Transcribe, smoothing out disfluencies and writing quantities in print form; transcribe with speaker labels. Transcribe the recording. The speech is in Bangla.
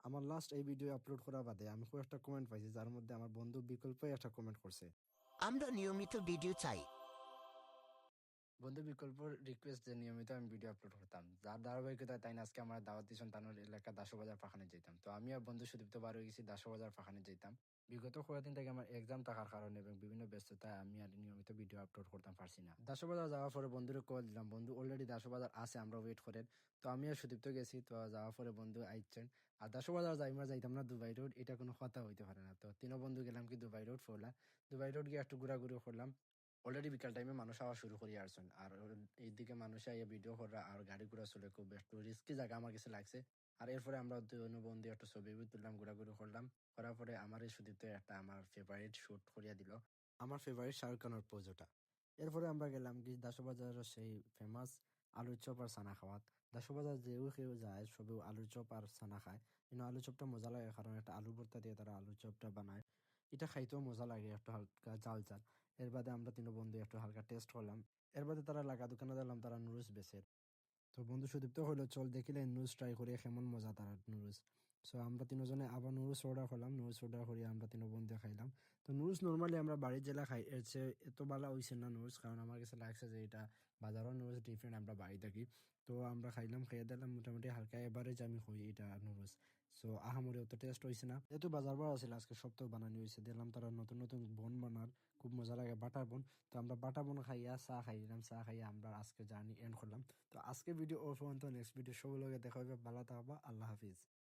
Speaker 1: আমার লাস্ট এই ভিডিও আপলোড করা বাদে আমি খুব একটা কমেন্ট পাইছি, যার মধ্যে আমার বন্ধু বিকল্পই একটা কমেন্ট করছে।
Speaker 2: আমরা নিয়মিত ভিডিও চাই।
Speaker 1: বন্ধু বিকল্প রিকোয়েস্ট যে নিয়মিত আমি ভিডিও আপলোড করতাম, যার ধারাবাহিকতায় তাই না আজকে আমার দাওয়াতি সন্তানের এলাকা দাসবাজার পাখানে যেতাম। তো আমি আর বন্ধু সুদীপ্ত বার হয়ে গেছি দাসবাজার পাখানে যেতাম। বিগত কয়েকদিন থেকে আমার এক্সাম থাকার কারণে এবং বিভিন্ন ব্যস্ততায় আমি আর নিয়মিত ভিডিও আপলোড করতাম পারছি না। দাসবাজার যাওয়ার পরে বন্ধুরে কল দিলাম, বন্ধু অলরেডি দাসবাজার আছে, আমরা ওয়েট করেন। তো আমি আর সুদীপ্ত গেছি, তো যাওয়ার পরে বন্ধু আইছেন। আর দাসবাজার যাইতাম না দুবাই রোড, এটা কোনো কথা হইতে পারে না। তো তিনও বন্ধু গেলাম কি দুবাই রোড ফোলা। দুবাই রোড গিয়ে একটু ঘোরাঘুরি করলাম। অলরেডি বিকাল টাইমে মানুষ আওয়া শুরু করি আসছেন, আর এইদিকে মানুষ আইয়া ভিডিও করা আর গাড়ি ঘোড়া চলে, খুব একটু রিস্কি জায়গা আমার কাছে লাগছে। আর এরপরে আমরা দুজন বন্ধু একটু ছবি তুললাম, ঘোরাঘুরি করলাম। করার পরে আমার এই সুদীপ্ত একটা আমার ফেভারিট শুট করিয়া দিল, আমার ফেভারিট শাহরুখ খানের পোজোটা। এরপরে আমরা গেলাম কি দাসবাজারের সেই ফেমাস আলুর চপ আর সানা খাওয়াত। দাসবাজার যেও কেউ যায় সবেও আলুর চপ আর সানা খায়, কিন্তু আলুর চপটা মজা লাগে কারণ একটা আলু ভর্তা দিয়ে তারা আলুর চপটা বানায়। এটা খাইতেও মজা লাগে, একটু হালকা জাল জাল। এর বাদে আমরা তিন বন্ধু একটু হালকা টেস্ট করলাম। এর বাদে তারা লাগা দোকানে দেখলাম তারা নুডলস বেচে। তো বন্ধু সুদীপ্ত হইলো চল দেখিলে নুডলস ট্রাই করি কেমন মজা তারা নুডলস। সো আমরা তিনজনে আবার নুডলস অর্ডার করলাম, নুডলস অর্ডার করি আমরা তিন বন্ধু খাইলাম। তো নুডলস নর্মালি আমরা বাড়ির জেলা খাই, এর চেয়ে এত ভালো হয়েছে না নুডলস, কারণ আমার কাছে লাগছে যে এটা বাজারের নুডলস ডিফারেন্ট, আমরা বাড়ি থাকি। তো আমরা খাইলাম, খাইয়ে দিলাম মোটামুটি হালকা এভারেজ আমি হই এটা নুডলস। সো আহামরি অত টেস্ট হয়েছে না, যেহেতু বাজার বার আছিল আজকে সপ্তাহ বানানো হয়েছে, দেখলাম তারা নতুন নতুন বন বানার, খুব মজা লাগে বাটার বন। তো আমরা বাটার বন খাইয়া চা খাইলাম, চা খাইয়া আমরা আজকে জার্নি এন্ড করলাম। তো আজকে ভিডিও ওর পর্যন্ত, নেক্সট ভিডিও সব লোকে দেখা হবে, ভালো থাকবা, আল্লাহ হাফিজ।